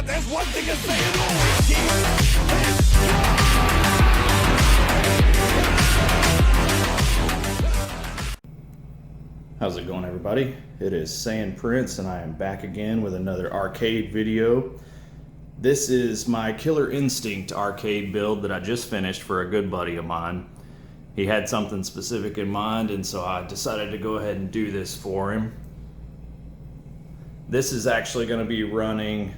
but there's one thing to say and always keep it. How's it going, everybody? It is Saiyan Prince, and I am back again with another arcade video. This is my Killer Instinct arcade build that I just finished for a good buddy of mine. He had something specific in mind, and so I decided to go ahead and do this for him. This is actually going to be running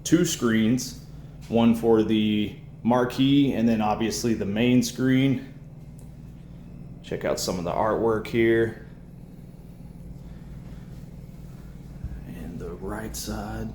two screens, one for the marquee and then obviously the main screen. Check out some of the artwork here. Right side.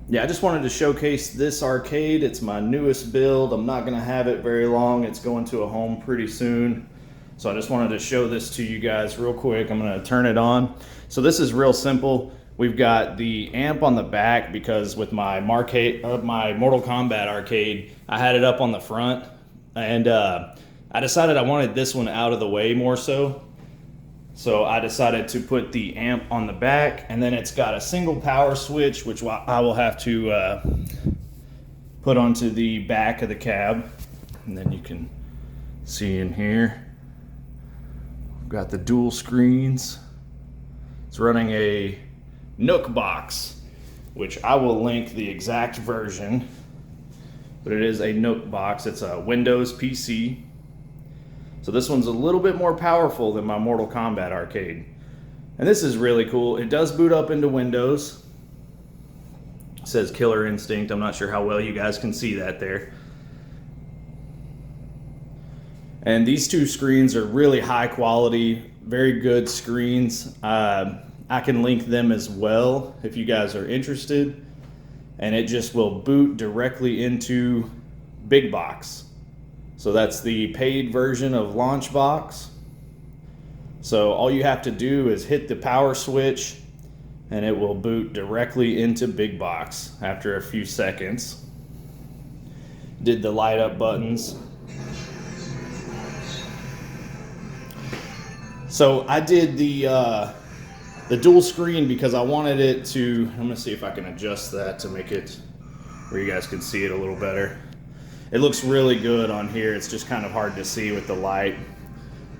Yeah, I just wanted to showcase this arcade. It's my newest build. I'm not going to have it very long. It's going to a home pretty soon. So I just wanted to show this to you guys real quick. I'm going to turn it on. So this is real simple. We've got the amp on the back because with my my Mortal Kombat arcade, I had it up on the front, and I decided I wanted this one out of the way more so. So I decided to put the amp on the back, and then it's got a single power switch, which I will have to put onto the back of the cab. And then you can see in here, we've got the dual screens. It's running a Nook box, which I will link the exact version, but it is a Nook box. It's a Windows PC. So this one's a little bit more powerful than my Mortal Kombat arcade. And this is really cool. It does boot up into Windows. It says Killer Instinct. I'm not sure how well you guys can see that there. And these two screens are really high quality, very good screens. I can link them as well if you guys are interested. And it just will boot directly into Big Box. So that's the paid version of Launchbox. So all you have to do is hit the power switch and it will boot directly into Big Box after a few seconds. Did the light up buttons. So I did the dual screen because I wanted it to, I'm gonna see if I can adjust that to make it where you guys can see it a little better. It looks really good on here. It's just kind of hard to see with the light.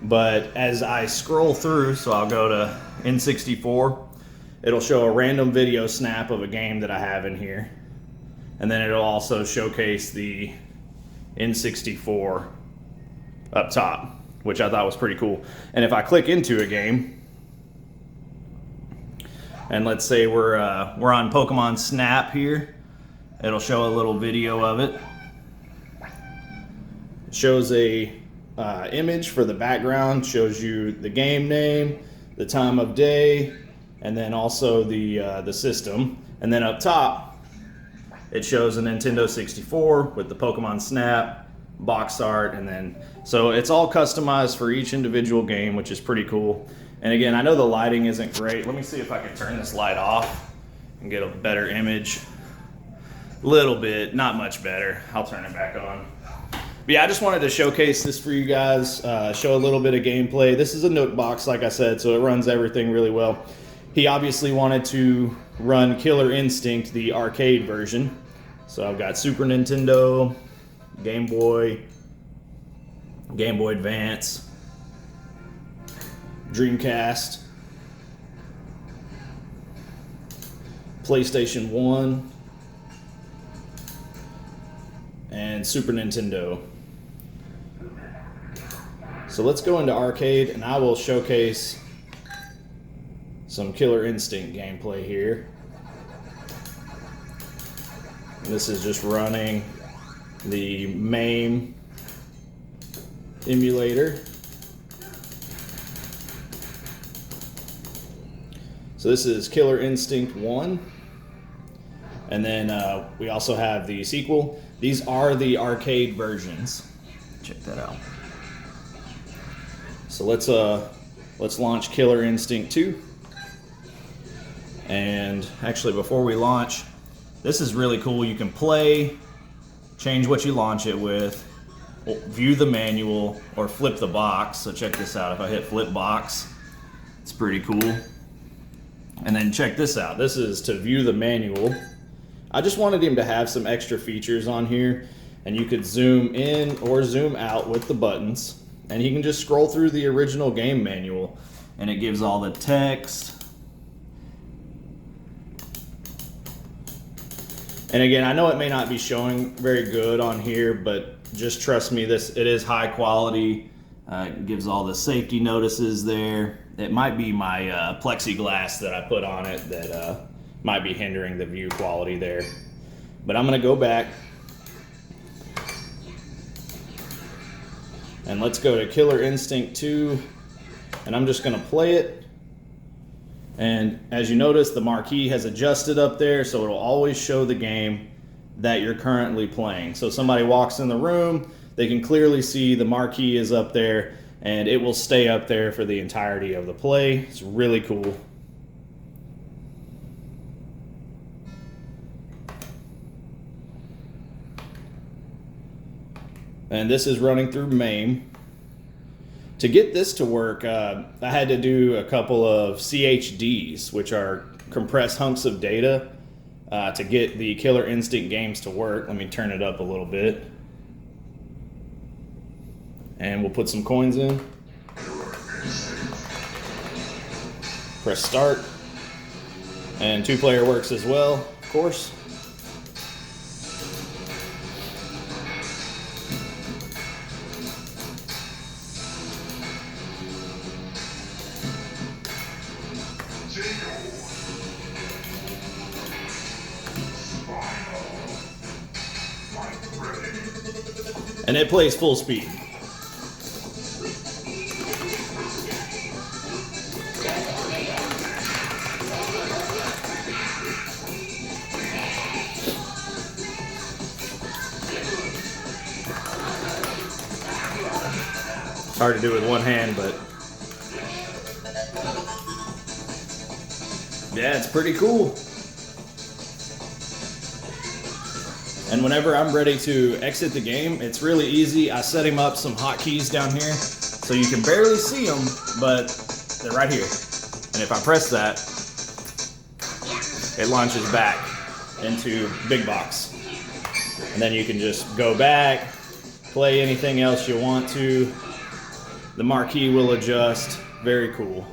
But as I scroll through, so I'll go to N64, it'll show a random video snap of a game that I have in here. And then it'll also showcase the N64 up top, which I thought was pretty cool. And if I click into a game, and let's say we're on Pokemon Snap here, it'll show a little video of it. Shows a image for the background, shows you the game name, the time of day, and then also the system. And then up top, it shows a Nintendo 64 with the Pokemon Snap, box art, and then, so it's all customized for each individual game, which is pretty cool. And again, I know the lighting isn't great. Let me see if I can turn this light off and get a better image. Little bit, not much better. I'll turn it back on. But yeah, I just wanted to showcase this for you guys, show a little bit of gameplay. This is a Nook box, like I said, so it runs everything really well. He obviously wanted to run Killer Instinct, the arcade version. So I've got Super Nintendo, Game Boy Advance, Dreamcast, PlayStation 1, and Super Nintendo. So let's go into arcade and I will showcase some Killer Instinct gameplay here. This is just running the MAME emulator. So this is Killer Instinct 1. And then we also have the sequel. These are the arcade versions. Check that out. So let's launch Killer Instinct 2. And actually, before we launch, this is really cool. You can play, change what you launch it with, view the manual, or flip the box. So check this out. If I hit flip box, it's pretty cool. And then check this out. This is to view the manual. I just wanted him to have some extra features on here, and you could zoom in or zoom out with the buttons, and you can just scroll through the original game manual, and it gives all the text. And again, I know it may not be showing very good on here, but just trust me, it is high quality. It gives all the safety notices there. It might be my plexiglass that I put on it that might be hindering the view quality there. But I'm gonna go back and let's go to Killer Instinct 2, and I'm just gonna play it. And as you notice, the marquee has adjusted up there, so it'll always show the game that you're currently playing. So somebody walks in the room, they can clearly see the marquee is up there, and it will stay up there for the entirety of the play. It's really cool. And this is running through MAME. To get this to work, I had to do a couple of CHDs, which are compressed hunks of data, to get the Killer Instinct games to work. Let me turn it up a little bit. And we'll put some coins in. Press start. And 2-player works as well, of course. And it plays full speed. It's hard to do with one hand, but yeah, it's pretty cool. And whenever I'm ready to exit the game, it's really easy. I set him up some hotkeys down here, so you can barely see them, but they're right here. And if I press that, it launches back into Big Box. And then you can just go back, play anything else you want to. The marquee will adjust. Very cool.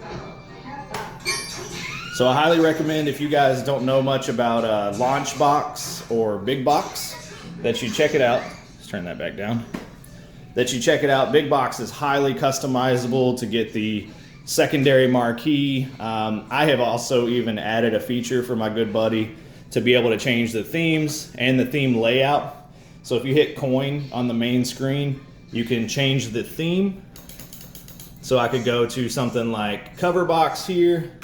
So I highly recommend, if you guys don't know much about Launch Box or Big Box, that you check it out. Let's turn that back down. That you check it out. Big Box is highly customizable to get the secondary marquee. I have also even added a feature for my good buddy to be able to change the themes and the theme layout. So if you hit coin on the main screen, you can change the theme. So I could go to something like cover box here,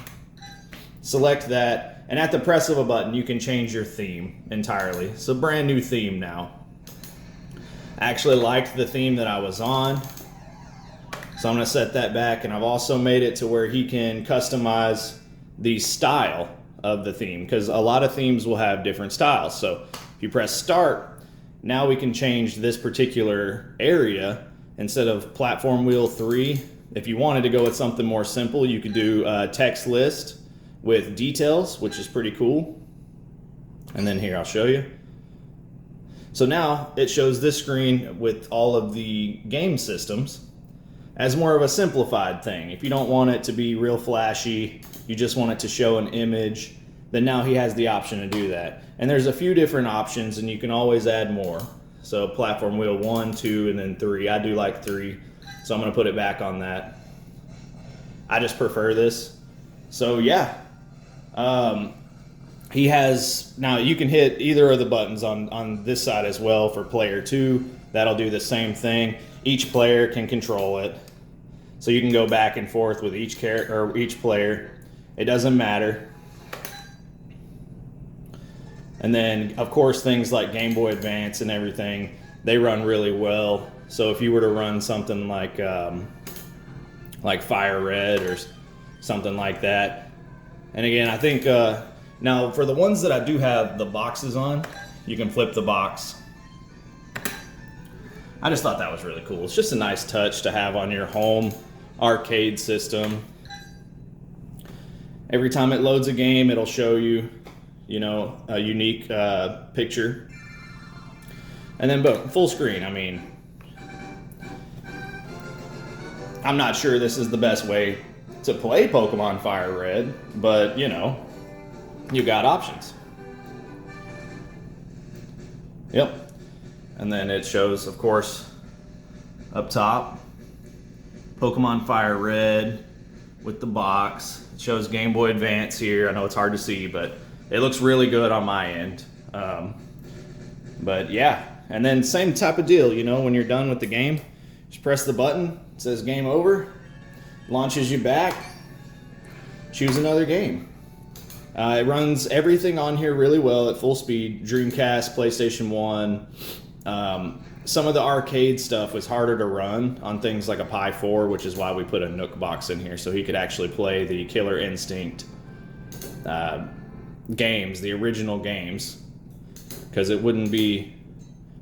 select that, and at the press of a button, you can change your theme entirely. It's a brand new theme now. I actually liked the theme that I was on, so I'm gonna set that back, and I've also made it to where he can customize the style of the theme, because a lot of themes will have different styles. So if you press start, now we can change this particular area. Instead of platform wheel 3, if you wanted to go with something more simple, you could do a text list with details, which is pretty cool. And then here, I'll show you. So now it shows this screen with all of the game systems as more of a simplified thing. If you don't want it to be real flashy, you just want it to show an image, then now he has the option to do that. And there's a few different options, and you can always add more. So platform wheel 1, 2, and then 3. I do like 3, so I'm gonna put it back on that. I just prefer this. So yeah, he has, now you can hit either of the buttons on this side as well for player 2. That'll do the same thing. Each player can control it. So you can go back and forth with each character or each player. It doesn't matter. And then of course things like Game Boy Advance and everything, they run really well. So if you were to run something like Fire Red or something like that. And again, I think now for the ones that I do have the boxes on, you can flip the box. I just thought that was really cool. It's just a nice touch to have on your home arcade system. Every time it loads a game, it'll show you, you know, a unique picture. And then boom, full screen. I mean, I'm not sure this is the best way to play Pokemon Fire Red, but you know, you got options. Yep. And then it shows, of course, up top, Pokemon Fire Red with the box. It shows Game Boy Advance here. I know it's hard to see, but it looks really good on my end. But yeah, and then same type of deal, you know, when you're done with the game, just press the button, it says game over, launches you back, choose another game. It runs everything on here really well at full speed. Dreamcast, PlayStation 1. Some of the arcade stuff was harder to run on things like a Pi 4, which is why we put a Nook box in here so he could actually play the Killer Instinct games, the original games, because it wouldn't be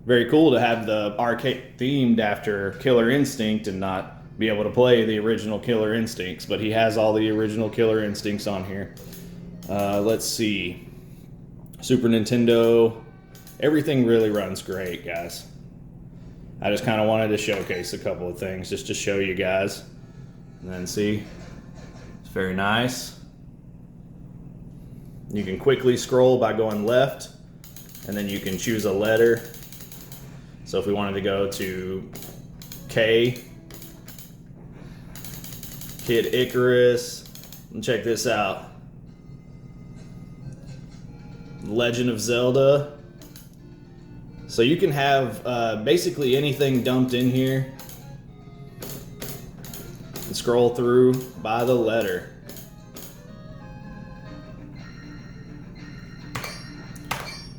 very cool to have the arcade themed after Killer Instinct and not be able to play the original Killer Instincts, but he has all the original Killer Instincts on here. Let's see. Super Nintendo. Everything really runs great, guys. I just kind of wanted to showcase a couple of things just to show you guys. And then see, it's very nice. You can quickly scroll by going left, and then you can choose a letter. So if we wanted to go to K, Kid Icarus, and check this out. Legend of Zelda. So you can have basically anything dumped in here and scroll through by the letter.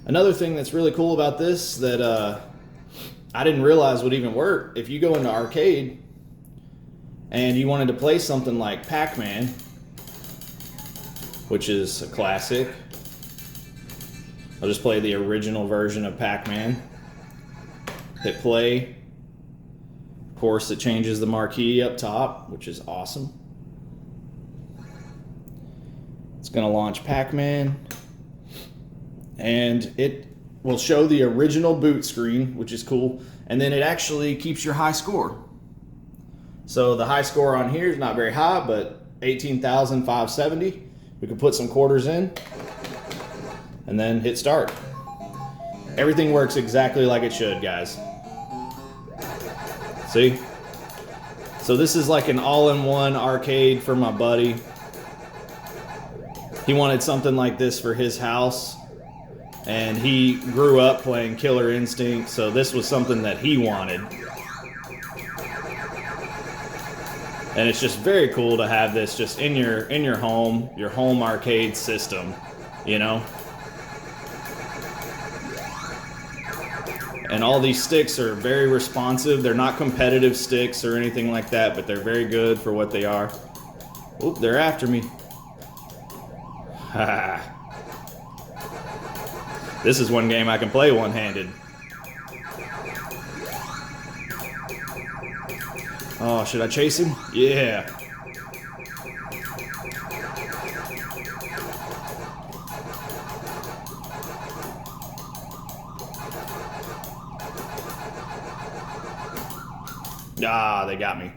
Another thing that's really cool about this that I didn't realize would even work, if you go into arcade and you wanted to play something like Pac-Man, which is a classic. I'll just play the original version of Pac-Man. Hit play. Of course, it changes the marquee up top, which is awesome. It's going to launch Pac-Man. And it will show the original boot screen, which is cool. And then it actually keeps your high score. So the high score on here is not very high, but 18,570. We can put some quarters in and then hit start. Everything works exactly like it should, guys. See? So this is like an all-in-one arcade for my buddy. He wanted something like this for his house, and he grew up playing Killer Instinct, so this was something that he wanted. And it's just very cool to have this just in your home arcade system, you know? And all these sticks are very responsive. They're not competitive sticks or anything like that, but they're very good for what they are. Oop, they're after me. This is one game I can play one-handed. Oh, should I chase him? Yeah. Ah, they got me.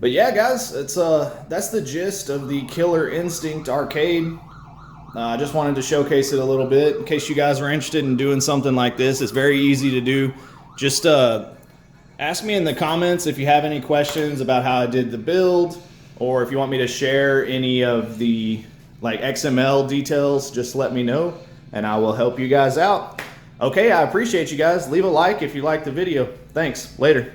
But yeah, guys, it's that's the gist of the Killer Instinct arcade. I just wanted to showcase it a little bit in case you guys are interested in doing something like this. It's very easy to do. Just ask me in the comments if you have any questions about how I did the build, or if you want me to share any of the like XML details, just let me know and I will help you guys out. Okay, I appreciate you guys. Leave a like if you liked the video. Thanks. Later.